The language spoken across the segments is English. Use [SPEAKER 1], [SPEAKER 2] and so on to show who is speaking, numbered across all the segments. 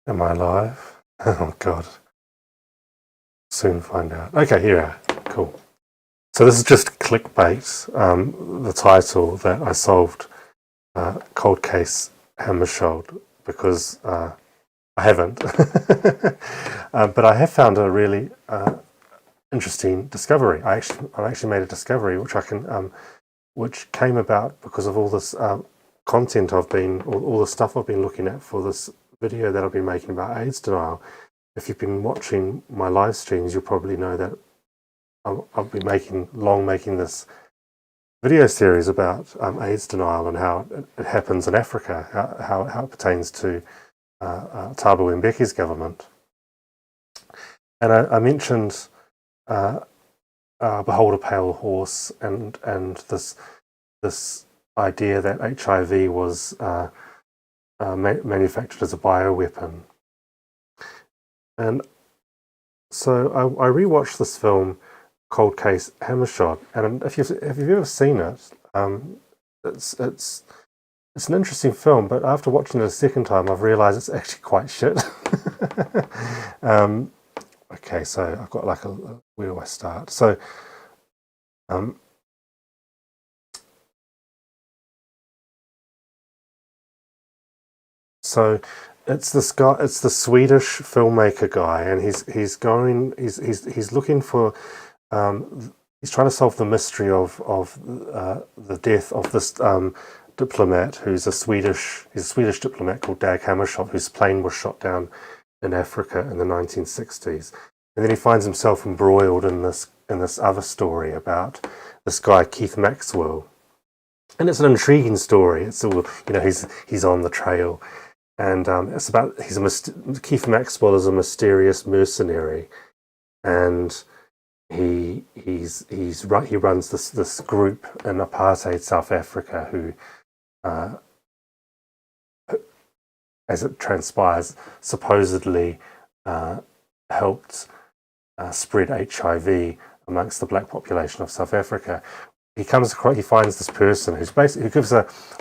[SPEAKER 1] Am I live? Oh God. Soon find out. Okay, here we are. Cool. So this is just clickbait. The title that I solved cold case Hammarskjöld because I haven't, but I have found a really interesting discovery. I actually made a discovery which came about because of all this content all the stuff I've been looking at for this video that I've been making about AIDS denial. If you've been watching my live streams, you'll probably know that I've been making this video series about AIDS denial and how it happens in Africa, how it pertains to Thabo Mbeki's government. And I mentioned Behold a Pale Horse and this idea that HIV was manufactured as a bioweapon. And so I rewatched this film, Cold Case Hammarskjöld, and if you've ever seen it, it's an interesting film. But after watching it a second time, I've realised it's actually quite shit. Okay, so I've got like where do I start? So, so it's this guy. It's the Swedish filmmaker guy, and he's looking for. He's trying to solve the mystery of the death of this diplomat who's a Swedish diplomat called Dag Hammarskjöld, whose plane was shot down in Africa in the 1960s, and then he finds himself embroiled in this other story about this guy Keith Maxwell, and it's an intriguing story. It's all he's on the trail. And it's about Keith Maxwell is a mysterious mercenary, and he runs this group in apartheid South Africa who, as it transpires, supposedly helped spread HIV amongst the black population of South Africa. He finds this person who gives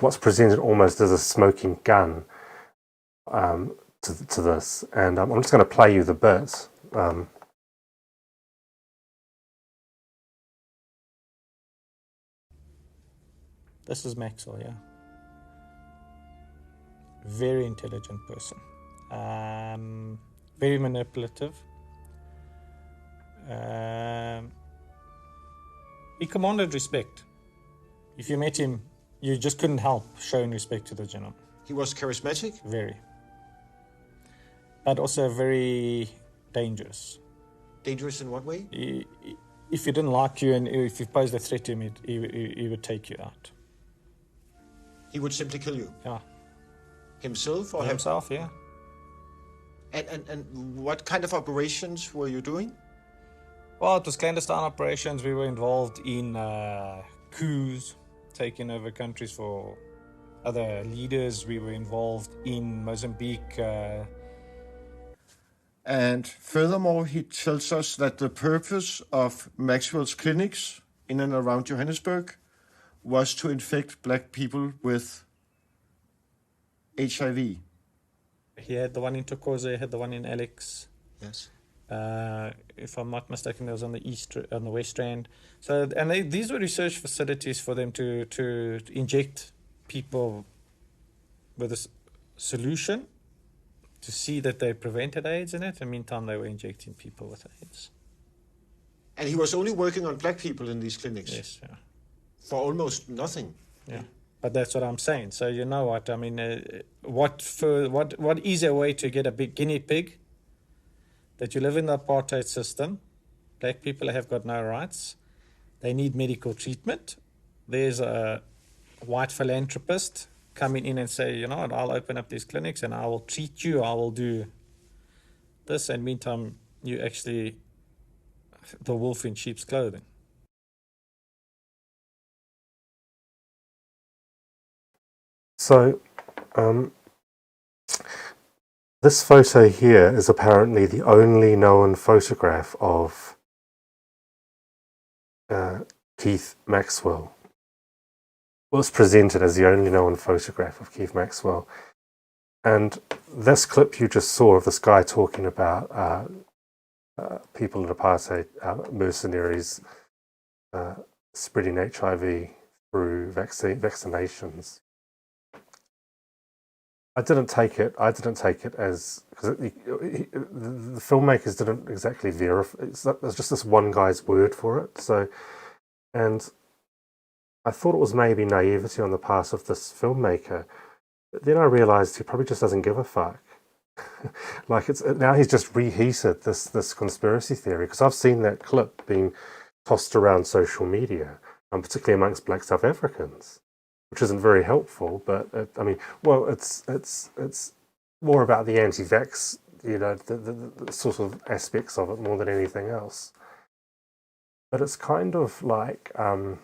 [SPEAKER 1] what's presented almost as a smoking gun to this, and I'm just going to play you the bit.
[SPEAKER 2] This is Maxwell, yeah. Very intelligent person. Very manipulative. He commanded respect. If you met him, you just couldn't help showing respect to the gentleman.
[SPEAKER 3] He was charismatic?
[SPEAKER 2] Very. But also very dangerous.
[SPEAKER 3] Dangerous in what way?
[SPEAKER 2] If he didn't like you and if you posed a threat to him, he would take you out.
[SPEAKER 3] He would simply kill you?
[SPEAKER 2] Yeah.
[SPEAKER 3] Himself? Or
[SPEAKER 2] himself, yeah.
[SPEAKER 3] And what kind of operations were you doing?
[SPEAKER 2] Well, it was clandestine operations. We were involved in coups, taking over countries for other leaders. We were involved in Mozambique.
[SPEAKER 3] And furthermore, he tells us that the purpose of Maxwell's clinics in and around Johannesburg was to infect black people with HIV.
[SPEAKER 2] He had the one in Tokoze, he had the one in Alex.
[SPEAKER 3] Yes.
[SPEAKER 2] If I'm not mistaken, there was on the West Strand. So, and these were research facilities for them to inject people with a solution to see that they prevented AIDS in it. In the meantime, they were injecting people with AIDS.
[SPEAKER 3] And he was only working on black people in these clinics?
[SPEAKER 2] Yes, yeah.
[SPEAKER 3] For almost nothing?
[SPEAKER 2] Yeah, but that's what I'm saying. So you know what, I mean, what easier way to get a big guinea pig that you live in the apartheid system, black people have got no rights, they need medical treatment. There's a white philanthropist coming in and say, you know what, I'll open up these clinics and I will treat you, I will do this, and meantime, you actually the wolf in sheep's clothing.
[SPEAKER 1] So, this photo here is apparently the only known photograph of Keith Maxwell. Was presented as the only known photograph of Keith Maxwell. And this clip you just saw of this guy talking about people in apartheid, mercenaries spreading HIV through vaccinations. I didn't take it as, because the filmmakers didn't exactly verify. There's just this one guy's word for it. So, and I thought it was maybe naivety on the part of this filmmaker, but then I realised he probably just doesn't give a fuck. Like now he's just reheated this conspiracy theory, because I've seen that clip being tossed around social media, and particularly amongst Black South Africans, which isn't very helpful. But it's more about the anti-vax, the sort of aspects of it more than anything else. But it's kind of like then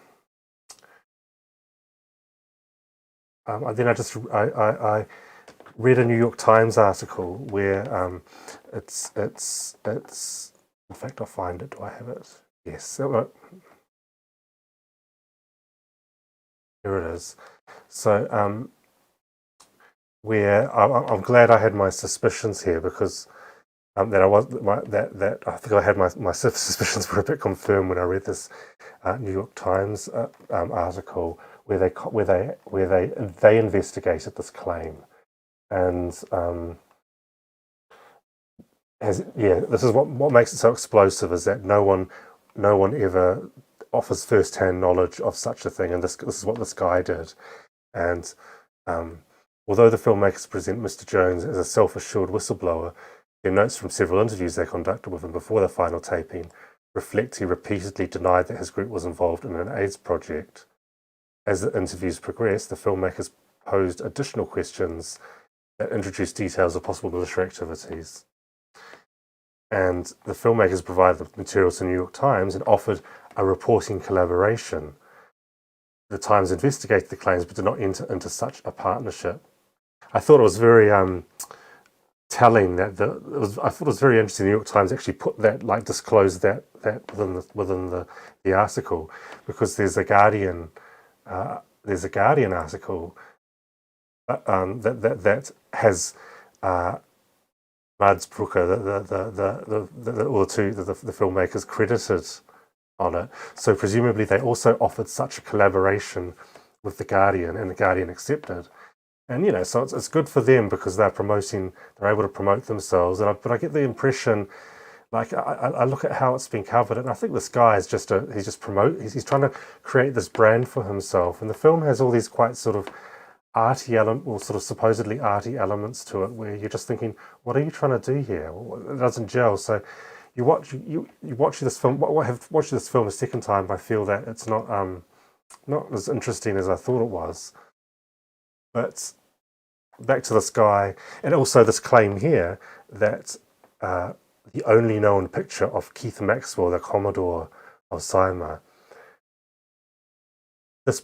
[SPEAKER 1] I read a New York Times article where it's in fact I'll find it. Do I have it? Yes. Here it is. So where I'm glad I had my suspicions here, because that I think I had my suspicions were a bit confirmed when I read this New York Times article where they investigated this claim, and this is what makes it so explosive, is that no one ever offers first-hand knowledge of such a thing, and this is what this guy did. And although the filmmakers present Mr. Jones as a self-assured whistleblower, their notes from several interviews they conducted with him before the final taping reflect he repeatedly denied that his group was involved in an AIDS project. As the interviews progressed, the filmmakers posed additional questions that introduced details of possible military activities. And the filmmakers provided the materials to the New York Times and offered a reporting collaboration. The Times investigated the claims but did not enter into such a partnership. I thought it was very telling that I thought it was very interesting. The New York Times actually put that, like, disclosed that within the article, because there's a Guardian article that has Mads Brooker, the filmmakers credited on it. So presumably they also offered such a collaboration with the Guardian, and the Guardian accepted. And so it's good for them, because they're able to promote themselves. But I get the impression, like I look at how it's been covered, and I think this guy is he's trying to create this brand for himself. And the film has all these quite sort of arty or sort of supposedly arty elements to it, where you're just thinking, what are you trying to do here? It doesn't gel. So you watch this film. Watched this film a second time, I feel that it's not as interesting as I thought it was. But back to this guy, and also this claim here that the only known picture of Keith Maxwell, the Commodore of Saimaa, that's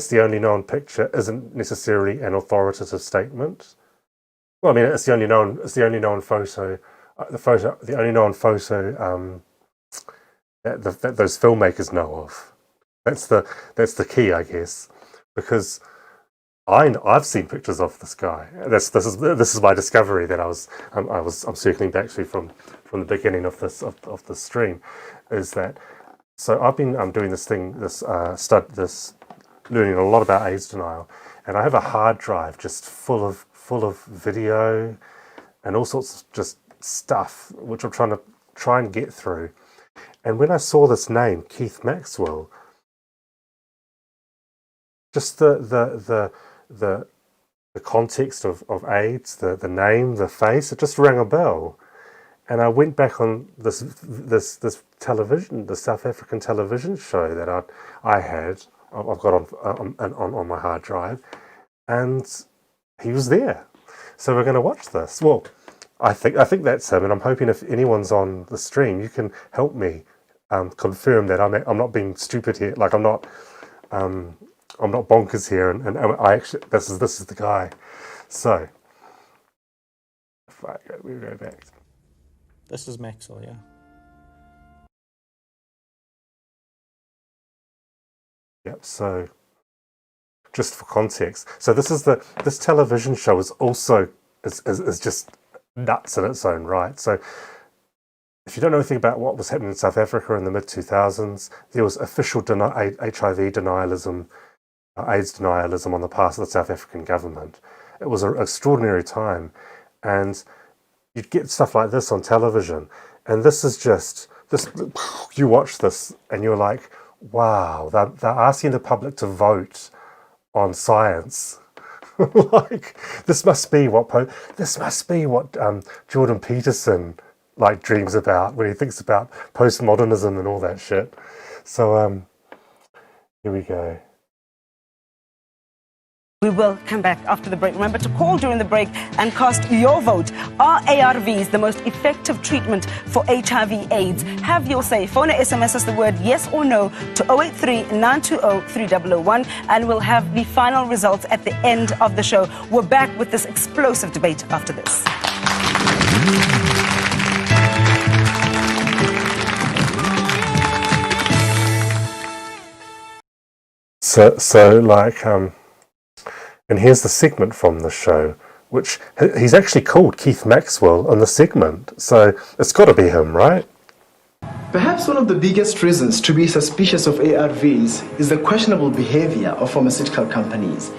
[SPEAKER 1] the only known picture isn't necessarily an authoritative statement. Well, I mean, it's the only known photo. The only known photo that those filmmakers know of. That's the key, I guess, because I've seen pictures of this guy. This is my discovery that I'm circling back to from the beginning of this stream, is that, so I've been doing this thing, learning a lot about AIDS denial, and I have a hard drive just full of video and all sorts of just stuff which I'm trying to get through. And when I saw this name, Keith Maxwell, just the context of AIDS, the name, the face, it just rang a bell. And I went back on this television, the South African television show that I've got on my hard drive, and he was there. So we're going to watch this. Well, I think that's him, and I'm hoping if anyone's on the stream, you can help me confirm that I'm not being stupid here. Like I'm not bonkers here, and I actually this is the guy. So if we go back.
[SPEAKER 2] This is Maxwell, yeah.
[SPEAKER 1] Yep. So just for context. So this television show is also is just nuts in its own right. So if you don't know anything about what was happening in South Africa in the mid-2000s, there was official HIV denialism, AIDS denialism on the part of the South African government. It was an extraordinary time, and you'd get stuff like this on television, and this is just this. You watch this, and you're like, "Wow, they're asking the public to vote on science." Like this must be what Jordan Peterson like dreams about when he thinks about postmodernism and all that shit. So here we go.
[SPEAKER 4] We will come back after the break. Remember to call during the break and cast your vote. Are ARVs the most effective treatment for HIV/AIDS? Have your say. Phone or SMS us the word yes or no to 083-920-3001, and we'll have the final results at the end of the show. We're back with this explosive debate after this.
[SPEAKER 1] So like and here's the segment from the show, which he's actually called Keith Maxwell on the segment. So it's got to be him, right?
[SPEAKER 5] Perhaps one of the biggest reasons to be suspicious of ARVs is the questionable behavior of pharmaceutical companies.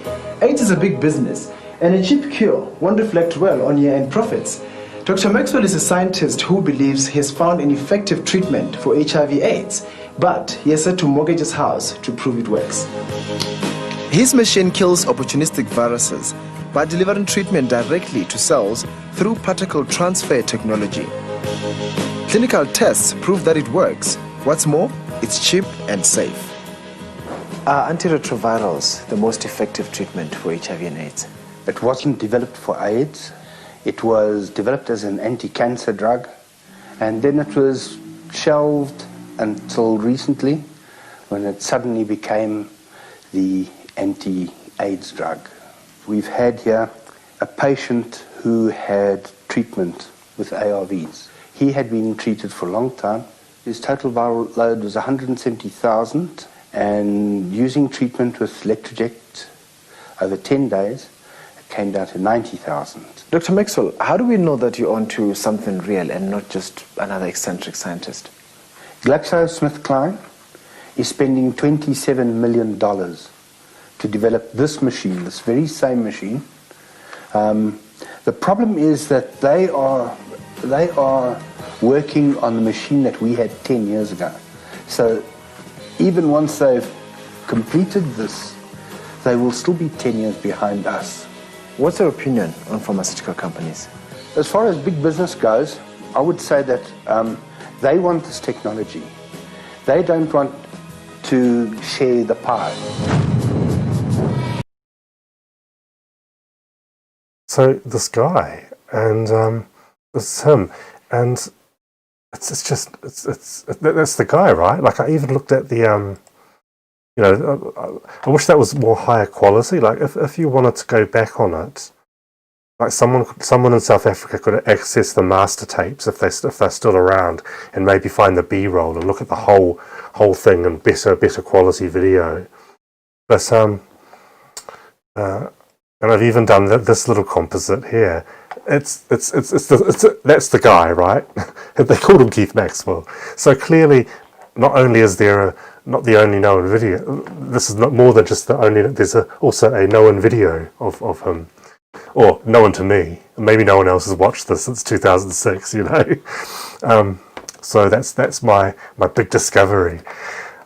[SPEAKER 5] AIDS is a big business, and a cheap cure won't reflect well on year-end profits. Dr. Maxwell is a scientist who believes he has found an effective treatment for HIV/AIDS, but he has had to mortgage his house to prove it works. His machine kills opportunistic viruses by delivering treatment directly to cells through particle transfer technology. Clinical tests prove that it works. What's more, it's cheap and safe. Are antiretrovirals the most effective treatment for HIV and AIDS?
[SPEAKER 6] It wasn't developed for AIDS. It was developed as an anti-cancer drug, and then it was shelved until recently, when it suddenly became the anti-AIDS drug. We've had here a patient who had treatment with ARVs. He had been treated for a long time. His total viral load was 170,000, and using treatment with Electroject over 10 days, it came down to 90,000.
[SPEAKER 5] Dr. Maxwell, how do we know that you're onto something real and not just another eccentric scientist?
[SPEAKER 6] GlaxoSmithKline is spending $27 million to develop this machine, this very same machine. The problem is that they are working on the machine that we had 10 years ago. So even once they've completed this, they will still be 10 years behind us.
[SPEAKER 5] What's your opinion on pharmaceutical companies?
[SPEAKER 6] As far as big business goes, I would say that they want this technology. They don't want to share the pie.
[SPEAKER 1] So this guy, and it's him, and it's that's the guy, right? Like I even looked at the I wish that was more higher quality. Like if you wanted to go back on it, like someone in South Africa could access the master tapes if they're still around, and maybe find the B-roll and look at the whole thing in better quality video. But and I've even done this little composite here. That's the guy, right? They called him Keith Maxwell. So clearly, not only is there not the only known video, this is not more than just the only. There's also a known video of him, or known to me. Maybe no one else has watched this since 2006. You know, so that's my big discovery.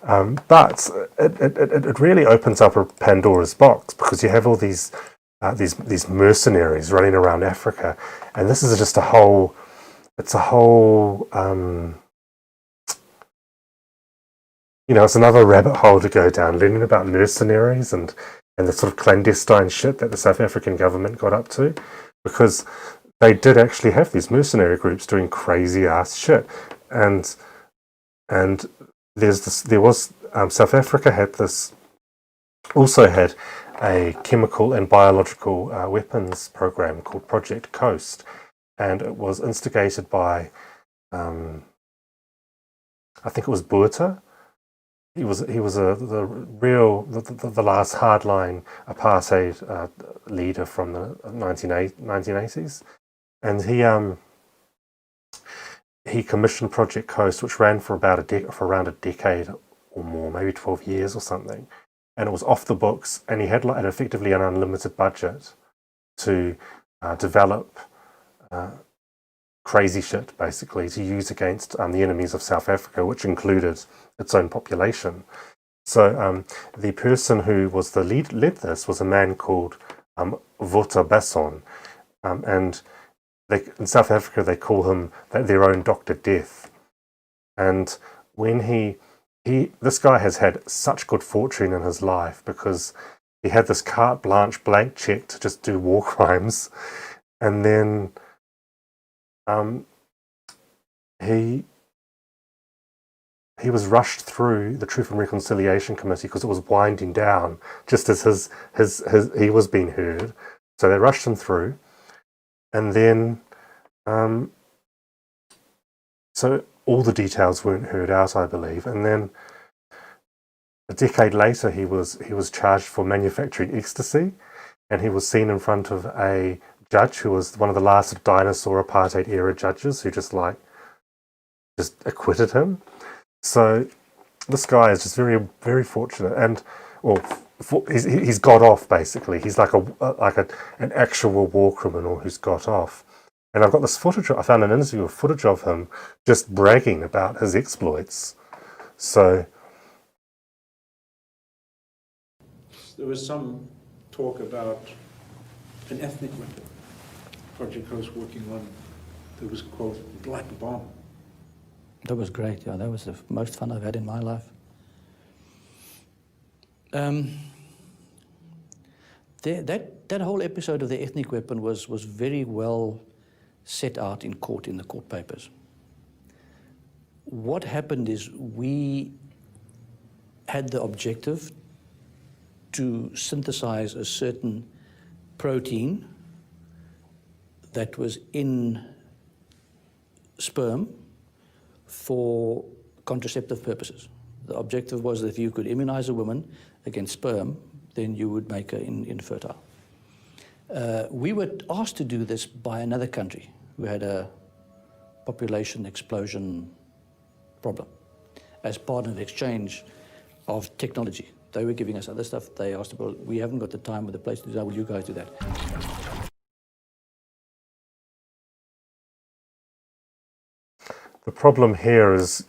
[SPEAKER 1] But it really opens up a Pandora's box, because you have all these mercenaries running around Africa, and this is just a whole. It's a whole. It's another rabbit hole to go down, learning about mercenaries and the sort of clandestine shit that the South African government got up to, because they did actually have these mercenary groups doing crazy ass shit, and South Africa also had a chemical and biological weapons program called Project Coast, and it was instigated by I think it was Botha, he was the last hardline apartheid leader from the 1980s, and he commissioned Project Coast, which ran for around a decade or more, maybe 12 years or something, and it was off the books, and he had effectively an unlimited budget to develop crazy shit, basically, to use against the enemies of South Africa, which included its own population. So the person who was led this was a man called Vota Basson, and in South Africa they call him their own Dr. Death. And when this guy has had such good fortune in his life because he had this carte blanche blank check to just do war crimes, and then he was rushed through the Truth and Reconciliation Committee because it was winding down just as he was being heard. So they rushed him through, and then so all the details weren't heard out, I believe. And then a decade later, he was charged for manufacturing ecstasy, and he was seen in front of a judge who was one of the last dinosaur apartheid era judges who just acquitted him. So this guy is just very, very fortunate, and he's got off basically. He's like an actual war criminal who's got off. And I've got this footage. I found an interview with footage of him just bragging about his exploits. So
[SPEAKER 7] there was some talk about an ethnic weapon Project Coast working on that was, quote, black bomb.
[SPEAKER 8] That was great, yeah. That was the most fun I've had in my life. That whole episode of the ethnic weapon was very well set out in court, in the court papers. What happened is we had the objective to synthesize a certain protein that was in sperm for contraceptive purposes. The objective was that if you could immunize a woman against sperm, then you would make her infertile. We were asked to do this by another country who had a population explosion problem as part of exchange of technology. They were giving us other stuff. They asked, well, we haven't got the time or the place to do that. Will you guys do that?
[SPEAKER 1] the problem here is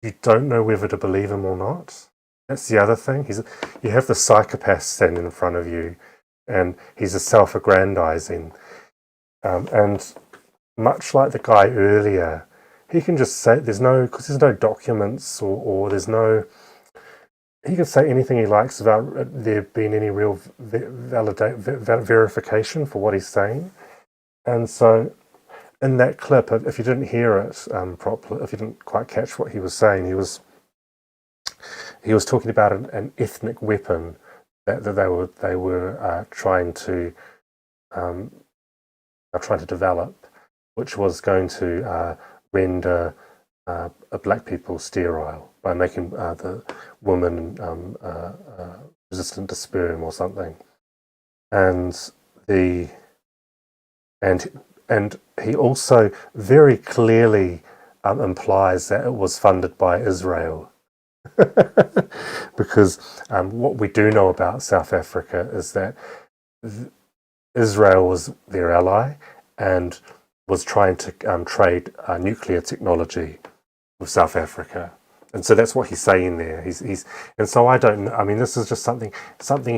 [SPEAKER 1] you don't know whether to believe him or not. That's the other thing. You have the psychopath standing in front of you, and he's a self-aggrandizing. And much like the guy earlier, he can just say because there's no documents or there's no. He can say anything he likes without there being any real verification for what he's saying. And so, in that clip, if you didn't hear it properly, if you didn't quite catch what he was saying, he was talking about an ethnic weapon that they were trying to develop, which was going to render black people sterile by making the woman resistant to sperm or something, and he also very clearly implies that it was funded by Israel. Because what we do know about South Africa is that Israel was their ally and was trying to trade nuclear technology with South Africa. And so that's what he's saying there. And so I don't know. I mean, this is just something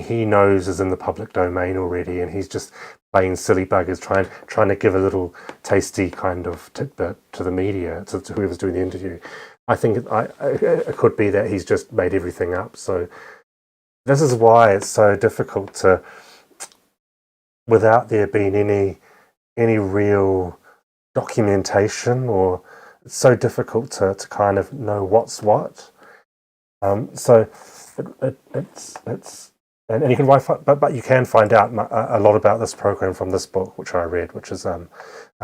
[SPEAKER 1] he knows is in the public domain already, and he's just playing silly buggers, trying to give a little tasty kind of tidbit to the media, to whoever's doing the interview. I think it could be that he's just made everything up. So this is why it's so difficult to, without there being any real documentation, or it's so difficult to kind of know what's what. So it's and you can but you can find out a lot about this program from this book, which I read, which is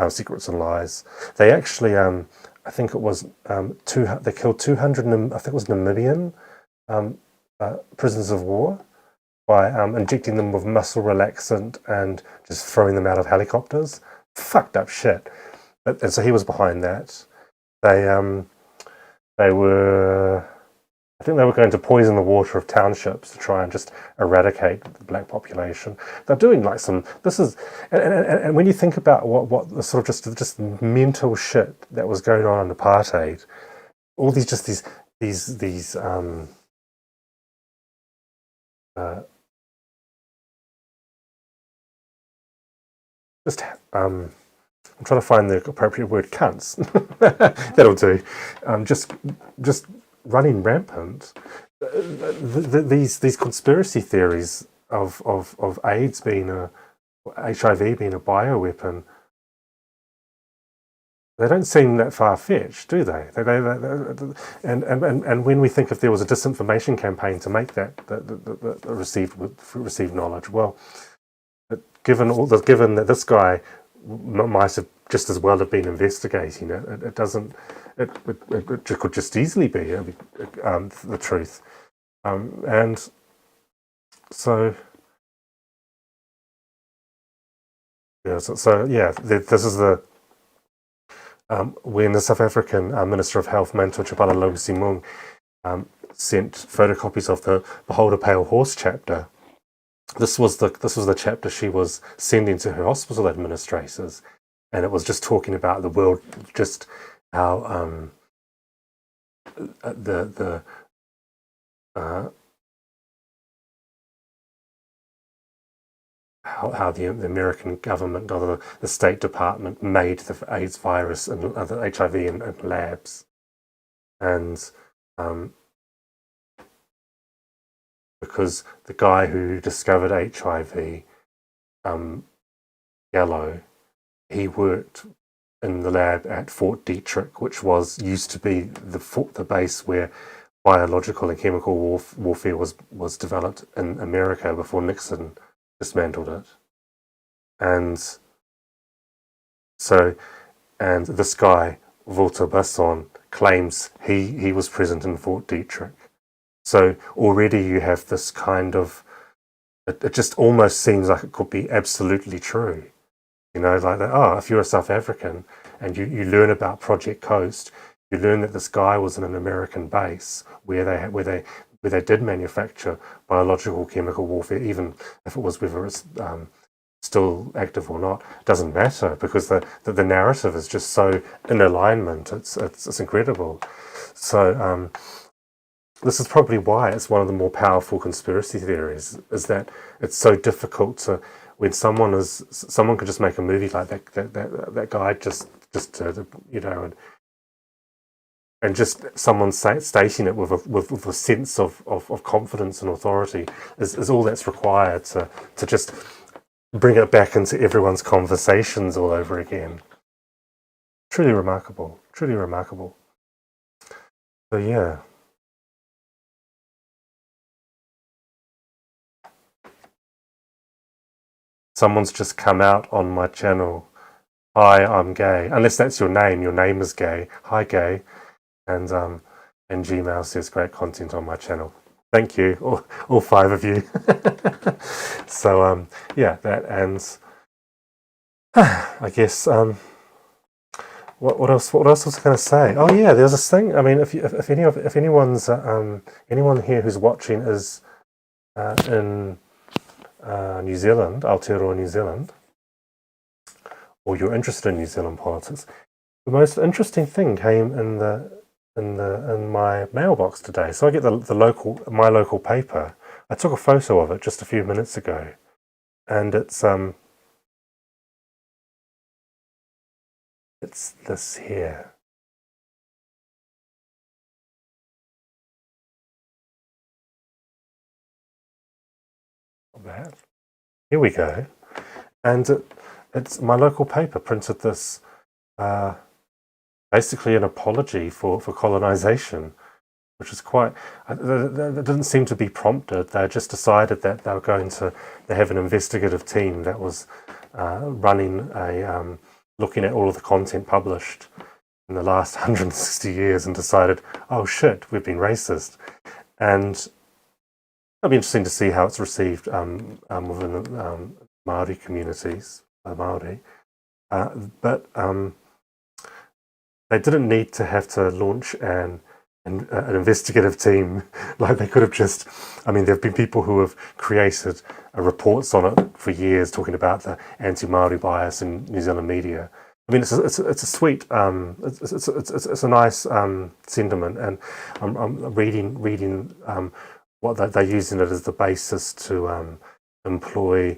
[SPEAKER 1] Secrets and Lies. They actually I think it was they killed 200. I think it was Namibian prisoners of war by injecting them with muscle relaxant and just throwing them out of helicopters. Fucked up shit. And so he was behind that. They were, I think they were going to poison the water of townships to try and just eradicate the black population. They're doing like and when you think about what the sort of just mental shit that was going on in apartheid, all these just these I'm trying to find the appropriate word, cunts. That'll do. Just running rampant. These conspiracy theories of AIDS being HIV being a bioweapon, they don't seem that far-fetched, do they? And when we think if there was a disinformation campaign to make that received knowledge, well, given that this guy might have just as well have been investigating it, it could just easily be the truth, and so yeah. This is the when the South African Minister of Health, Manto Chapala Simung, sent photocopies of the Behold a Pale Horse chapter. This was the chapter she was sending to her hospital administrators, and it was just talking about the world, just how how the American government or the State Department made the AIDS virus and the HIV in labs, and because the guy who discovered HIV, Gallo, he worked in the lab at Fort Detrick, which used to be the base where biological and chemical warfare was developed in America before Nixon dismantled it. And this guy, Walter Basson, claims he was present in Fort Detrick. So already you have this kind of, it just almost seems like it could be absolutely true. You know, like that, if you're a South African and you learn about Project Coast, you learn that this guy was in an American base where they did manufacture biological chemical warfare, even if it was whether it's still active or not, doesn't matter, because the narrative is just so in alignment. It's incredible. So this is probably why it's one of the more powerful conspiracy theories, is that it's so difficult to, when someone could just make a movie like that guy just you know, and just someone stating it with a sense of confidence and authority is all that's required to just bring it back into everyone's conversations all over again. Truly remarkable. Truly remarkable. So yeah. Someone's just come out on my channel. Hi, I'm gay. Unless that's your name. Your name is gay. Hi, gay. And Gmail says great content on my channel. Thank you, all five of you. So yeah, that ends. I guess what else was I going to say? Oh yeah, there's this thing. I mean, if anyone's anyone here who's watching is in New Zealand, Aotearoa New Zealand, or you're interested in New Zealand politics, the most interesting thing came in my mailbox today. So I get my local paper. I took a photo of it just a few minutes ago, and it's this here. That. Here we go. And it's my local paper printed this, basically an apology for colonization, which is quite, that didn't seem to be prompted. They just decided that they were going to, they have an investigative team that was running looking at all of the content published in the last 160 years and decided, oh shit, we've been racist. And it'll be interesting to see how it's received within the Maori communities, Maori. But they didn't need to have to launch an investigative team. Like they could have just, I mean, there have been people who have created reports on it for years talking about the anti-Maori bias in New Zealand media. I mean, it's a sweet, it's a nice sentiment, and I'm reading what they're using it as the basis to employ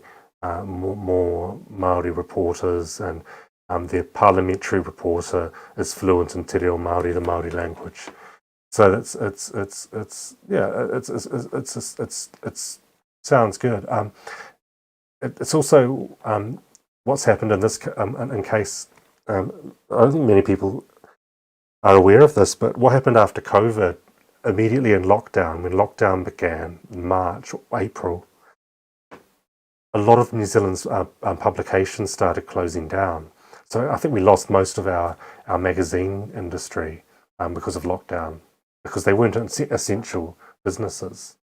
[SPEAKER 1] more Maori reporters, and their parliamentary reporter is fluent in Te Reo Maori, the Maori language. So it's sounds good. It's also what's happened in this in case I don't think many people are aware of this, but what happened after COVID, immediately in lockdown, when lockdown began in March or April, a lot of New Zealand's publications started closing down. So I think we lost most of our magazine industry because of lockdown, because they weren't essential businesses.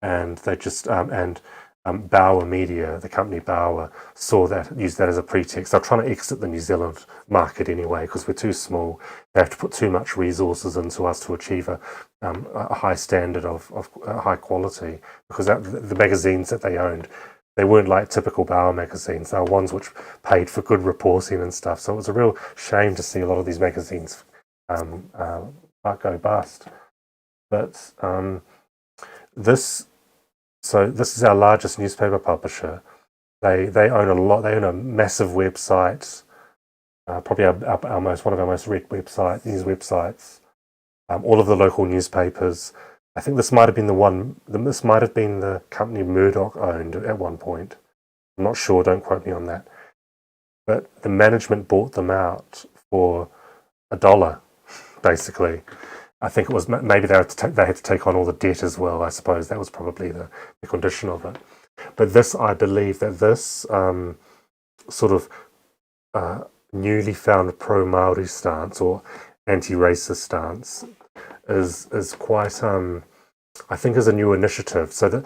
[SPEAKER 1] And they just Bauer Media, the company Bauer, used that as a pretext. They're trying to exit the New Zealand market anyway because we're too small. They have to put too much resources into us to achieve a high standard of high quality, because the magazines that they owned, they weren't like typical Bauer magazines. They were ones which paid for good reporting and stuff. So it was a real shame to see a lot of these magazines go bust. But this is our largest newspaper publisher. They own a lot. They own a massive website, probably one of our most read news websites. All of the local newspapers. I think this might have been the company Murdoch owned at one point. I'm not sure. Don't quote me on that. But the management bought them out for $1, basically. I think it was maybe they had to take on all the debt as well. I suppose that was probably the condition of it. But I believe that this sort of newly found pro-Maori stance or anti-racist stance is quite, I think, is a new initiative. So the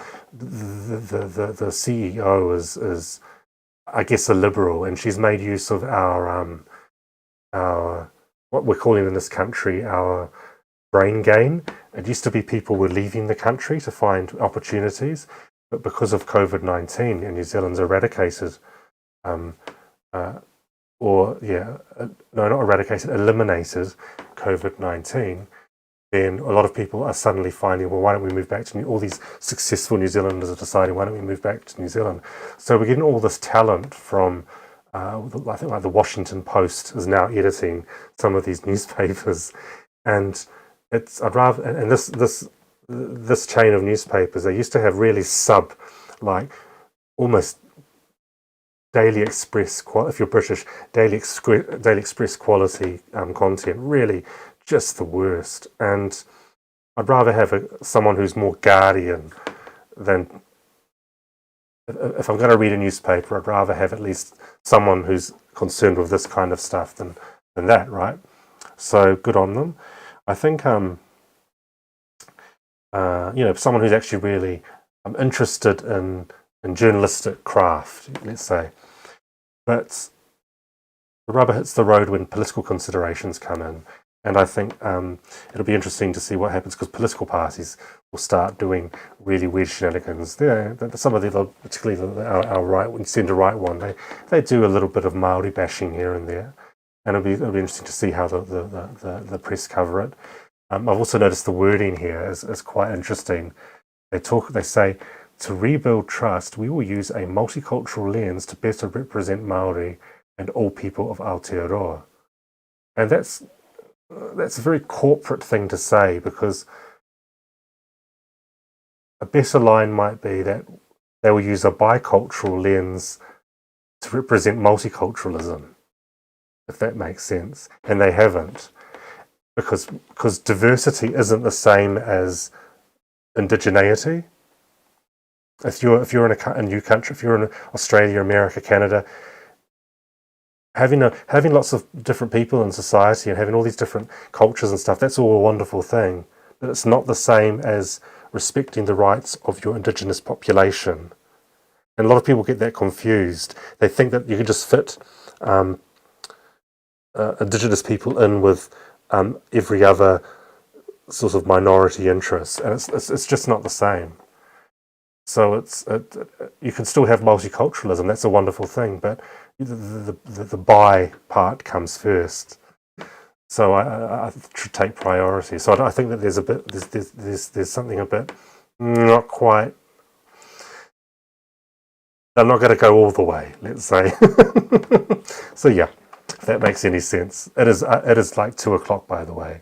[SPEAKER 1] CEO is I guess a liberal, and she's made use of our what we're calling in this country our brain gain. It used to be people were leaving the country to find opportunities, but because of COVID-19 and New Zealand's eradicated, eliminated COVID-19, then a lot of people are suddenly finding, well, why don't we move back to all these successful New Zealanders are deciding, why don't we move back to New Zealand? So we're getting all this talent from, I think like the Washington Post is now editing some of these newspapers, and this chain of newspapers, they used to have really almost Daily Express, if you're British, Daily Express quality content, really just the worst. And I'd rather have someone who's more Guardian than, if I'm going to read a newspaper, I'd rather have at least someone who's concerned with this kind of stuff than that, right? So good on them. I think, someone who's actually really interested in journalistic craft, let's say. But the rubber hits the road when political considerations come in. And I think it'll be interesting to see what happens, because political parties will start doing really weird shenanigans. Some of particularly our centre-right one, they do a little bit of Maori bashing here and there. And it'll be interesting to see how the press cover it. I've also noticed the wording here is quite interesting. They say, to rebuild trust, we will use a multicultural lens to better represent Maori and all people of Aotearoa. And that's a very corporate thing to say, because a better line might be that they will use a bicultural lens to represent multiculturalism, if that makes sense. And they haven't, because diversity isn't the same as indigeneity. If you're in a new country, if you're in Australia, America, Canada, having lots of different people in society and having all these different cultures and stuff, that's all a wonderful thing. that it's not the same as respecting the rights of your indigenous population. And a lot of people get that confused. They think that you can just fit indigenous people in with every other sort of minority interest, and it's just not the same. So you can still have multiculturalism. That's a wonderful thing, but the by part comes first. So I should take priority. So I think that there's something a bit not quite. I'm not going to go all the way, let's say. So yeah, if that makes any sense. It is like 2 o'clock, by the way.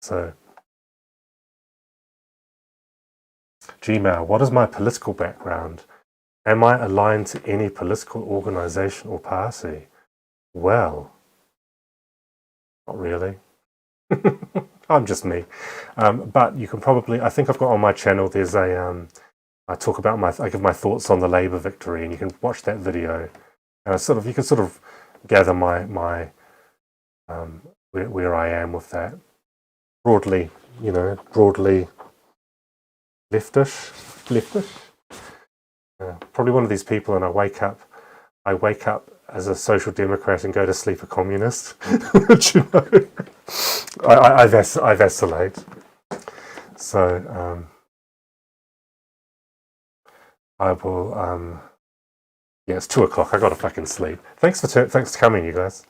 [SPEAKER 1] So Gmail, what is my political background? Am I aligned to any political organisation or party? Well, not really. I'm just me. But you can probably, I think I've got on my channel, there's a, I talk about I give my thoughts on the Labour victory, and you can watch that video. And you can sort of gather my where I am with that. Broadly leftish. Probably one of these people, and I wake up as a social democrat and go to sleep a communist. You know, I vacillate. So I will. Yeah, it's 2 o'clock. I got to fucking sleep. Thanks for coming, you guys.